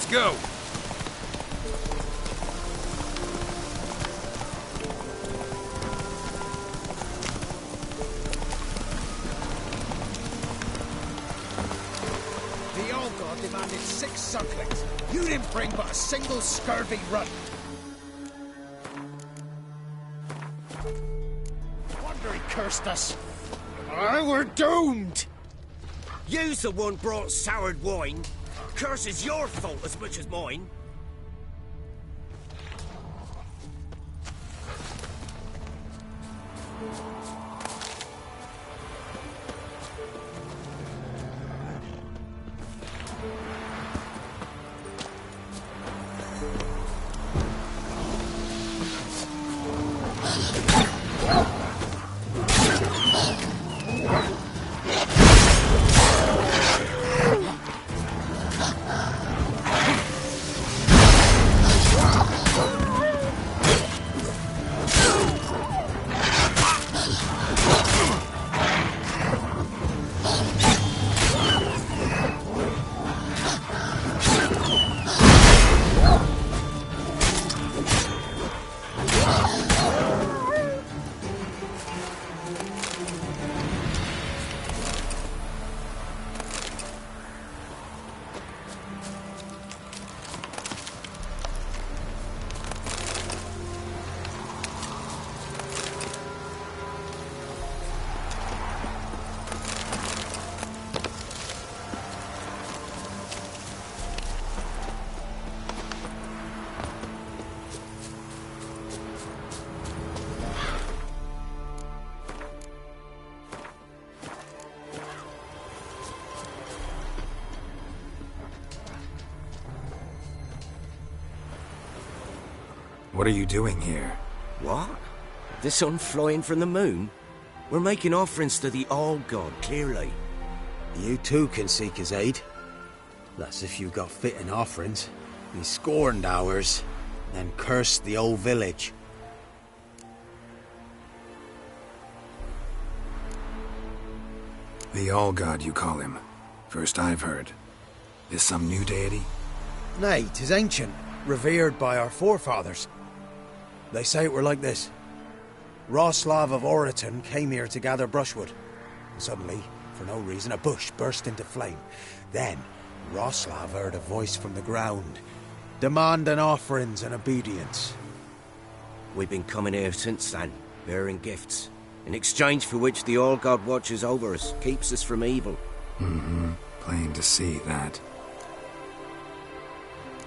Let's go! The Old God demanded 6 sucklings. You didn't bring but a single scurvy run. Wonder he cursed us. We're doomed! You's the one brought soured wine. Curse is your fault as much as mine. What are you doing here? What? The sun flying from the moon? We're making offerings to the All-God, clearly. You too can seek his aid. That's if you got fitting offerings. He scorned ours, then cursed the old village. The All-God, you call him. First I've heard. Is some new deity? Nay, 'tis ancient, revered by our forefathers. They say it were like this. Roslav of Oriton came here to gather brushwood. And suddenly, for no reason, a bush burst into flame. Then, Roslav heard a voice from the ground, demanding offerings and obedience. We've been coming here since then, bearing gifts, in exchange for which the All-God watches over us, keeps us from evil. Mm-hmm. Plain to see that.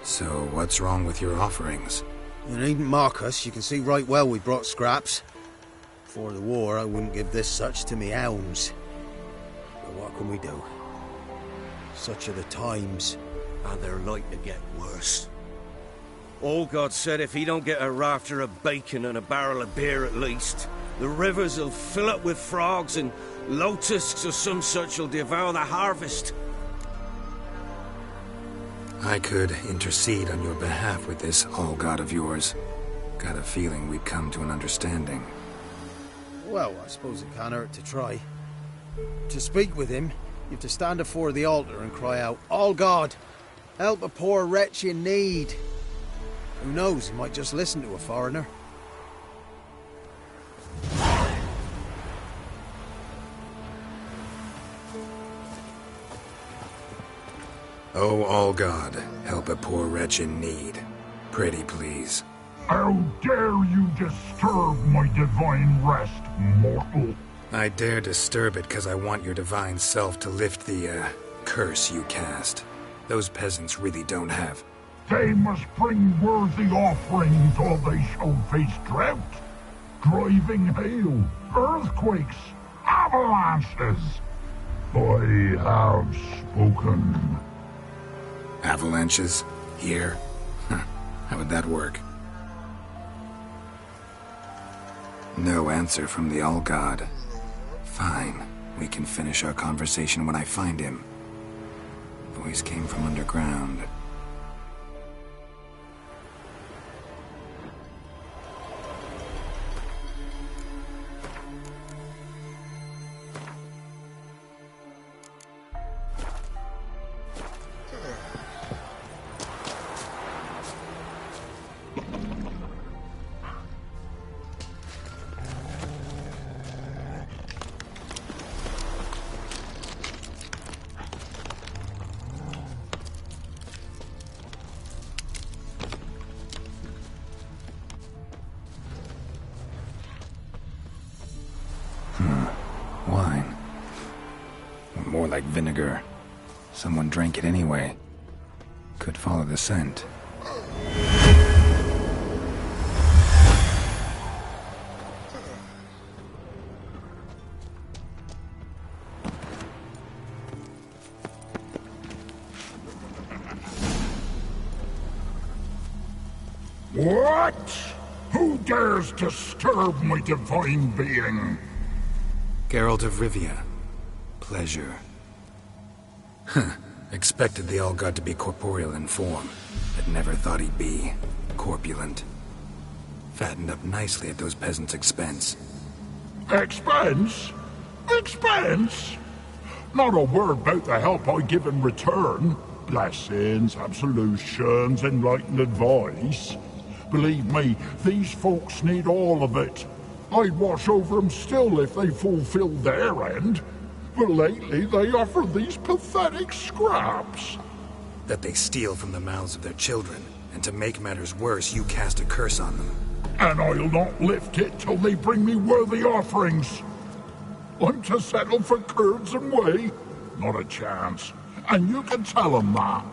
So, what's wrong with your offerings? You needn't mock us. You can see right well we brought scraps. Before the war, I wouldn't give this such to me hounds. But what can we do? Such are the times. And they're like to get worse. All-God said if he don't get a rafter of bacon and a barrel of beer at least, the rivers will fill up with frogs and locusts or some such will devour the harvest. I could intercede on your behalf with this All-God of yours. Got a feeling we'd come to an understanding. Well, I suppose it can't hurt to try. To speak with him, you have to stand before the altar and cry out, "All God, help a poor wretch in need." Who knows, he might just listen to a foreigner. Oh, All-God, help a poor wretch in need. Pretty please. How dare you disturb my divine rest, mortal? I dare disturb it because I want your divine self to lift the, curse you cast. Those peasants really don't have. They must bring worthy offerings or they shall face drought, driving hail, earthquakes, avalanches. I have spoken. Avalanches? Here? How would that work? No answer from the All-God. Fine. We can finish our conversation when I find him. Voice came from underground. more like vinegar. Someone drank it anyway. Could follow the scent. What? Who dares disturb my divine being? Geralt of Rivia. Pleasure. Huh. Expected the All-God to be corporeal in form, but never thought he'd be corpulent. Fattened up nicely at those peasants' expense. Expense? Expense? Not a word about the help I give in return. Blessings, absolutions, enlightened advice. Believe me, these folks need all of it. I'd watch over them still if they fulfilled their end. But lately they offer these pathetic scraps. That they steal from the mouths of their children, and to make matters worse, you cast a curse on them. And I'll not lift it till they bring me worthy offerings. I'm to settle for curds and whey? Not a chance. And you can tell them that.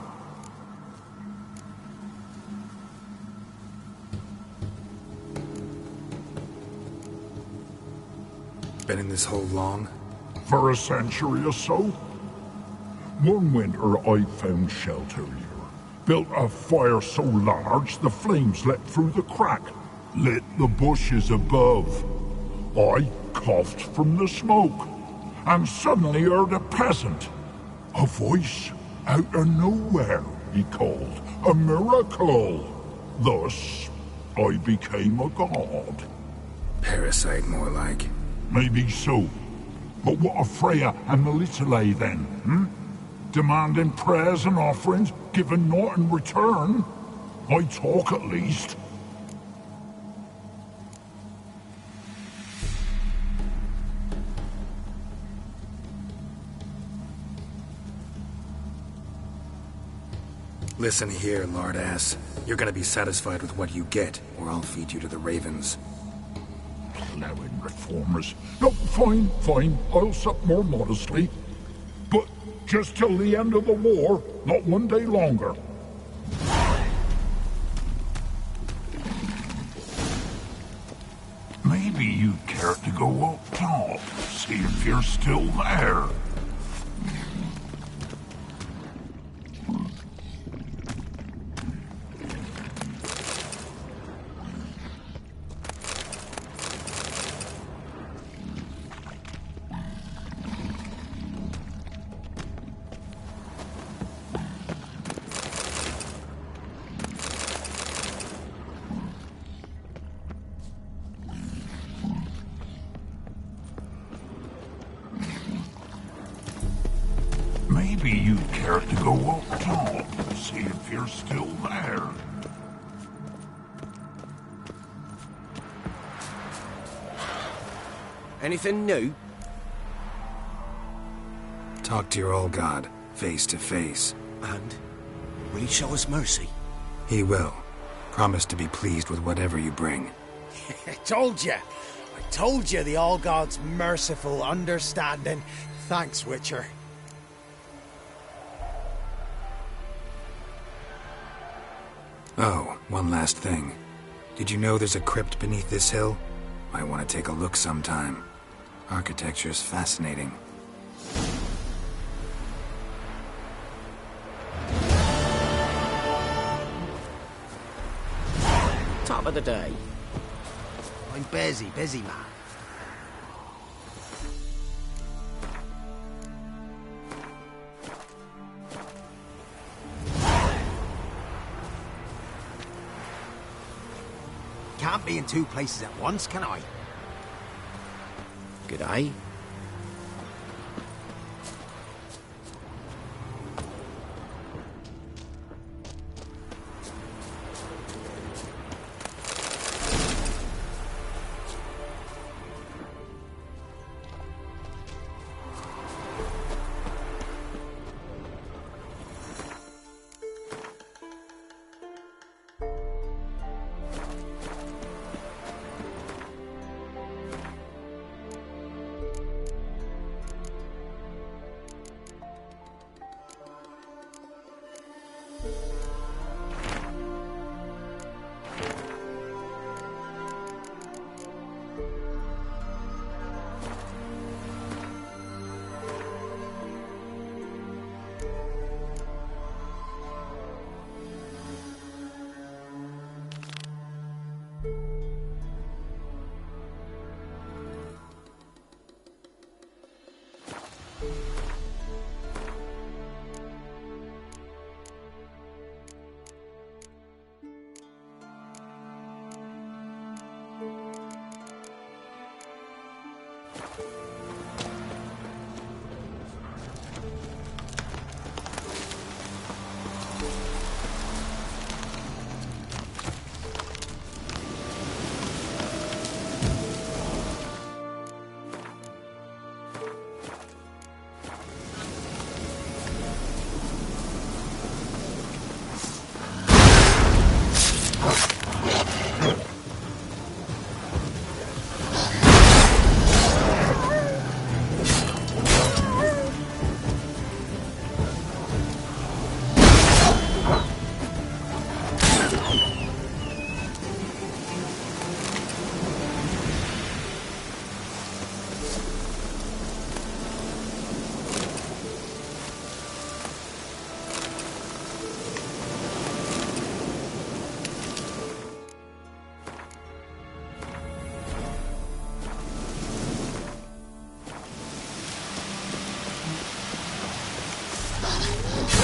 Been in this hole long? For a century or so. One winter I found shelter here. Built a fire so large the flames leapt through the crack. Lit the bushes above. I coughed from the smoke. And suddenly heard a peasant. A voice out of nowhere, he called. A miracle. Thus, I became a god. Parasite, more like. Maybe so. But what of Freya and Melitele then, Demanding prayers and offerings, given naught in return? I talk at least. Listen here, lard ass. You're gonna be satisfied with what you get, or I'll feed you to the ravens. Plowing reformers. No, fine, fine. I'll sup more modestly. But just till the end of the war, not one day longer. Maybe you'd care to go up top, see if you're still there. Maybe you'd care to go up top, see if you're still there. Anything new? Talk to your All-God, face to face. And will he show us mercy? He will. Promise to be pleased with whatever you bring. I told you the All-God's merciful, understanding. Thanks, Witcher. Oh, one last thing. Did you know there's a crypt beneath this hill? Might want to take a look sometime. Architecture's fascinating. Top of the day. I'm busy, man. Can't be in two places at once, can I? Good eye.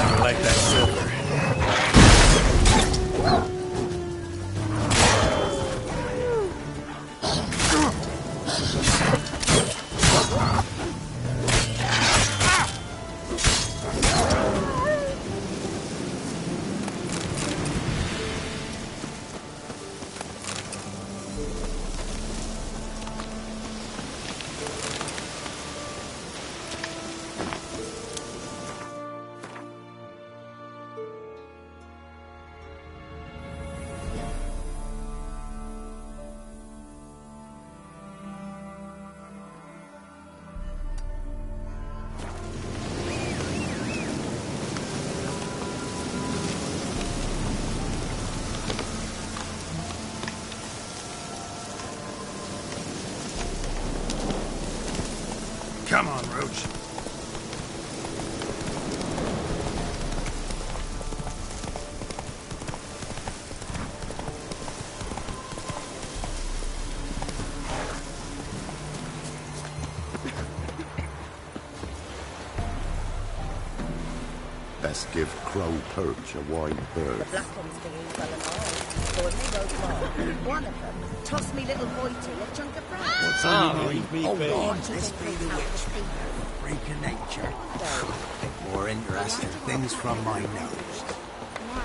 I like that silver. Come on, Roach. Best give Crow Perch a wide berth. The black ones can eat well and all. So when they go wrong, one of them tossed me little Hoity a chunk of bread. What's Oh, leave me Hold be. on, this be the witch. Freak of nature. More interesting things from my nose. Now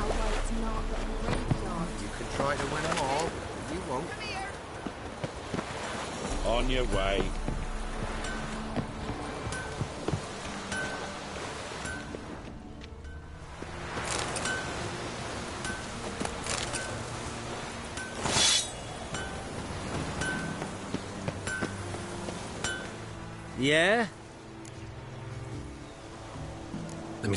why it's not getting graveyard. You can try to win them all, but you won't. On your way. Yeah? Let me...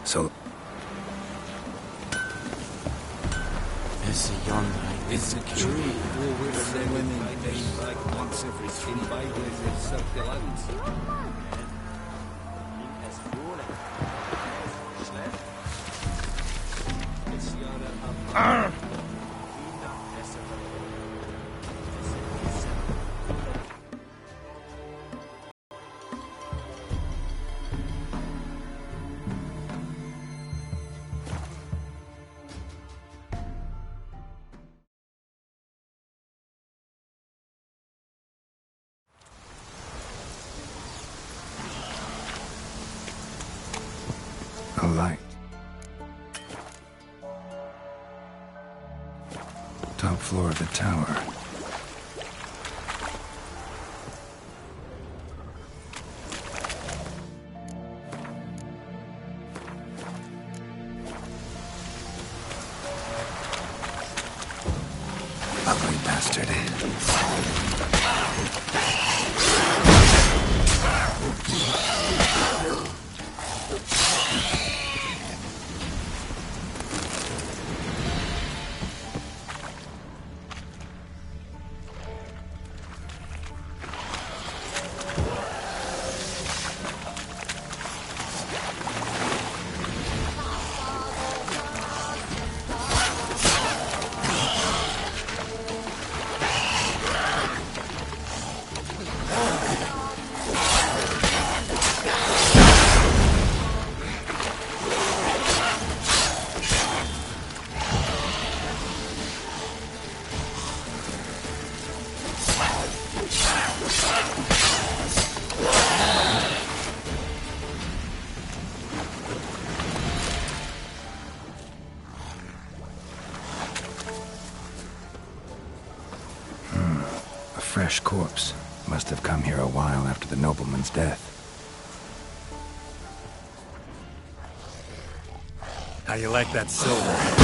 So... There's a yonder. It's a tree. With the women like once every 3 days in circle A light. Top floor of the tower. Ugly bastard. Fresh corpse. Must have come here a while after the nobleman's death. How you like that silver?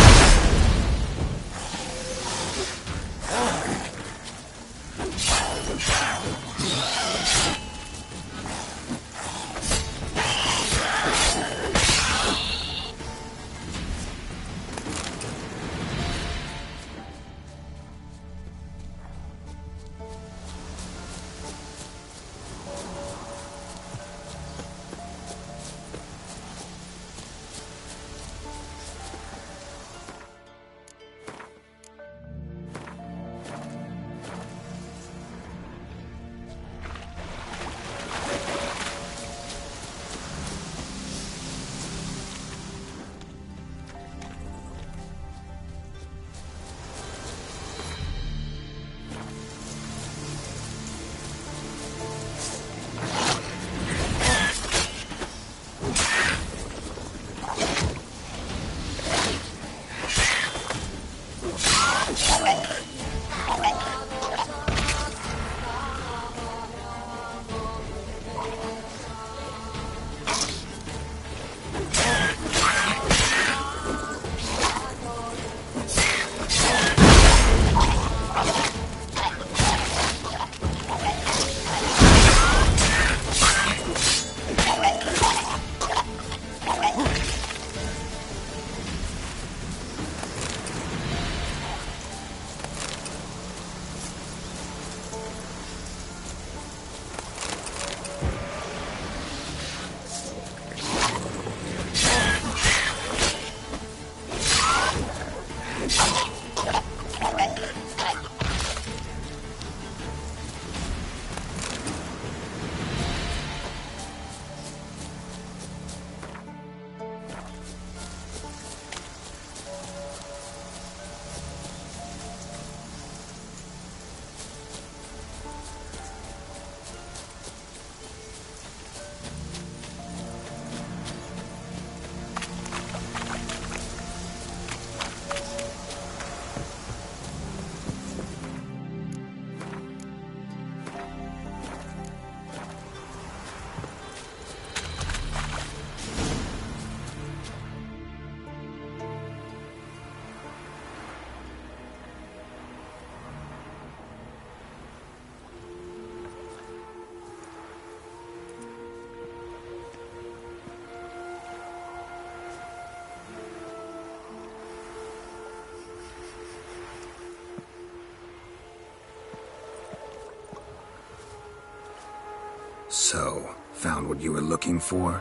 So, found what you were looking for?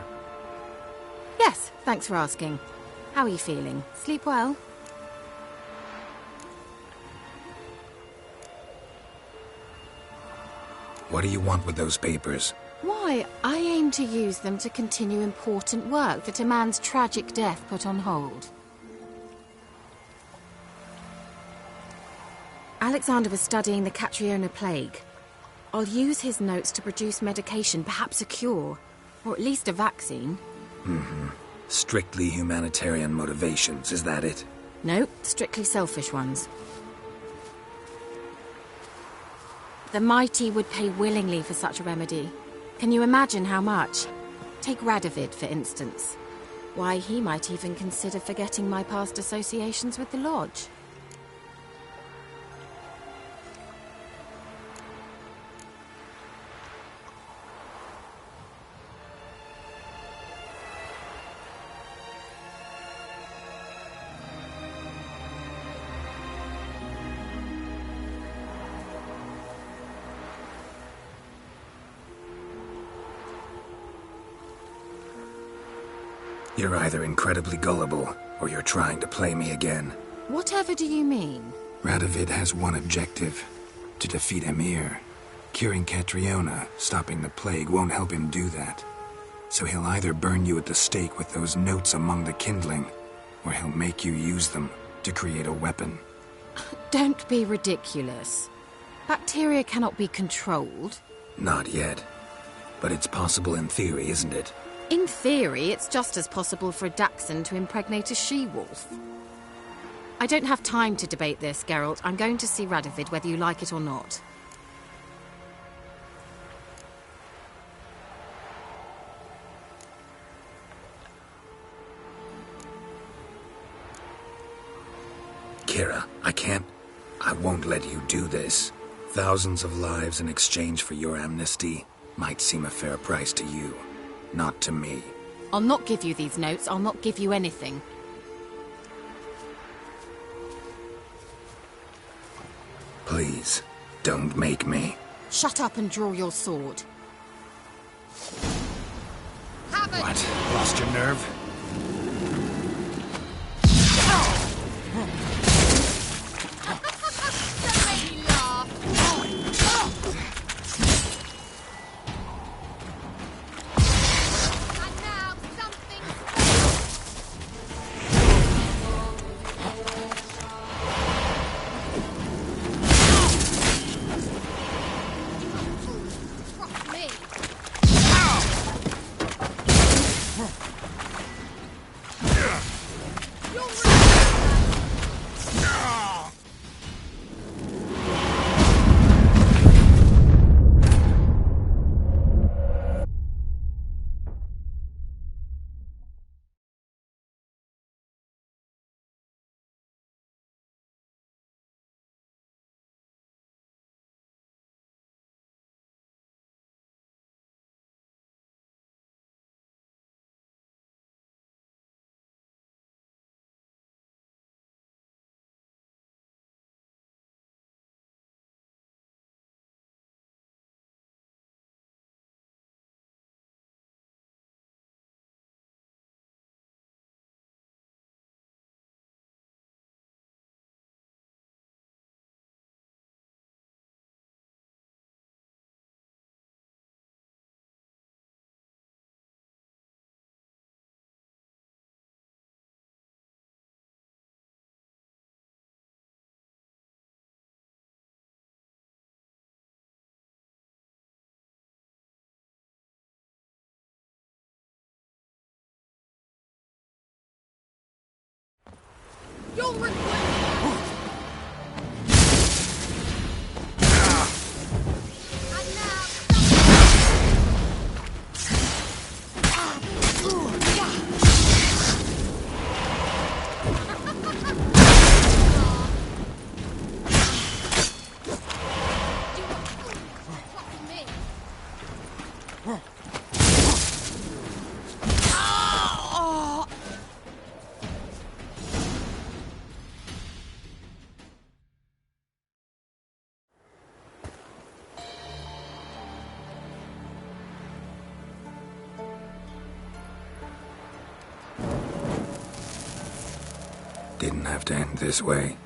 Yes, thanks for asking. How are you feeling? Sleep well? What do you want with those papers? Why, I aim to use them to continue important work that a man's tragic death put on hold. Alexander was studying the Catriona plague. I'll use his notes to produce medication, perhaps a cure, or at least a vaccine. Strictly humanitarian motivations, is that it? No, strictly selfish ones. The mighty would pay willingly for such a remedy. Can you imagine how much? Take Radovid, for instance. Why, he might even consider forgetting my past associations with the Lodge. You're either incredibly gullible, or you're trying to play me again. Whatever do you mean? Radovid has one objective: to defeat Emir. Curing Catriona, stopping the plague, won't help him do that. So he'll either burn you at the stake with those notes among the kindling, or he'll make you use them to create a weapon. Don't be ridiculous. Bacteria cannot be controlled. Not yet. But it's possible in theory, isn't it? In theory, it's just as possible for a Dachshund to impregnate a she-wolf. I don't have time to debate this, Geralt. I'm going to see Radovid whether you like it or not. Kira, I won't let you do this. Thousands of lives in exchange for your amnesty might seem a fair price to you. Not to me. I'll not give you these notes. I'll not give you anything. Please, don't make me. Shut up and draw your sword. What? Lost your nerve? You'll regret it! And now, Didn't have to end this way.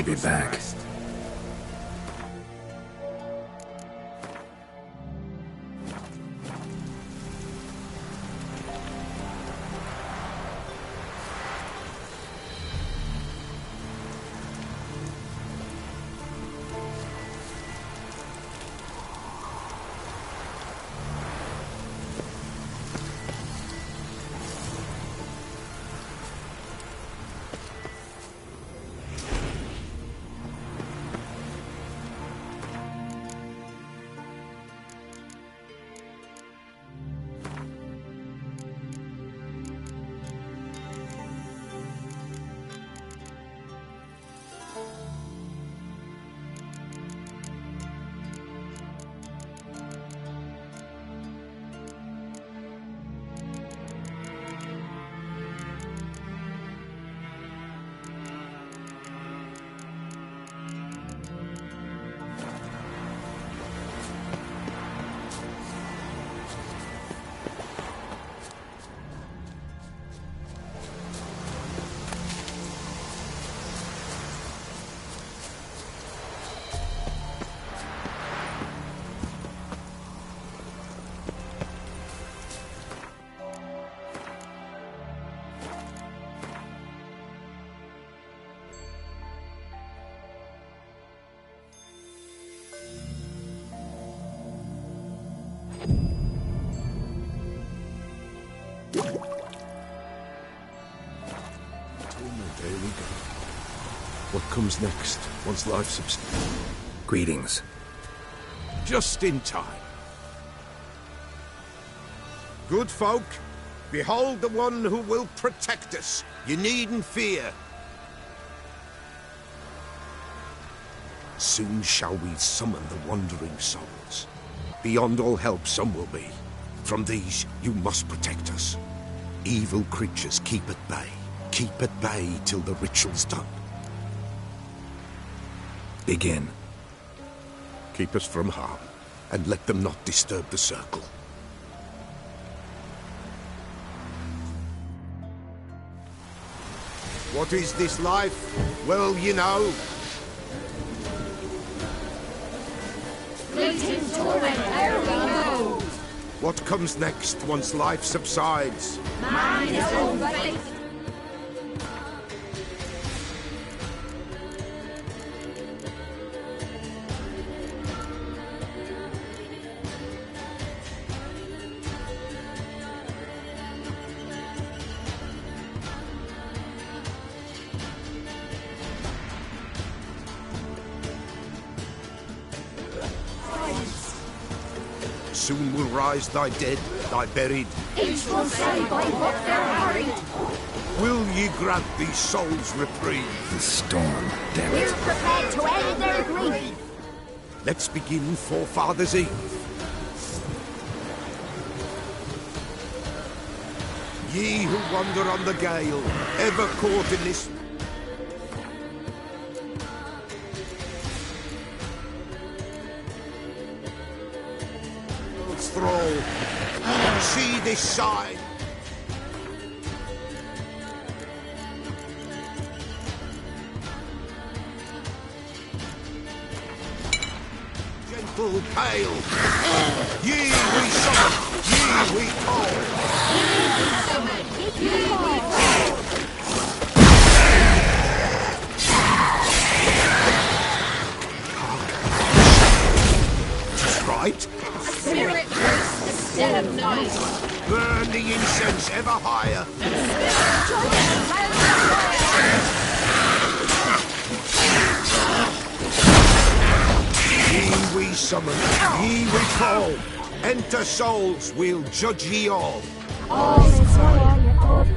I'll be back. There we go. What comes next, once life subsides? Greetings. Just in time. Good folk, behold the one who will protect us. You needn't fear. Soon shall we summon the wandering souls. Beyond all help some will be. From these you must protect us. Evil creatures keep at bay. Keep at bay till the ritual's done. Begin. Keep us from harm, and let them not disturb the circle. What is this life? Well, you know. What comes next once life subsides? Man his own fate. Soon will rise thy dead, thy buried. Each will say by what they're hurried. Will ye grant these souls reprieve? The storm, damn We're it. prepared to end their grief. Let's begin Forefathers' Eve. Ye who wander on the gale, ever caught in this thrall, see this side. Gentle pale, ye we summon, ye we call. Just right. Spirit grace instead of night. Burn the incense ever higher. Ye we summon, ye we call. Enter souls, we'll judge ye all. All is well.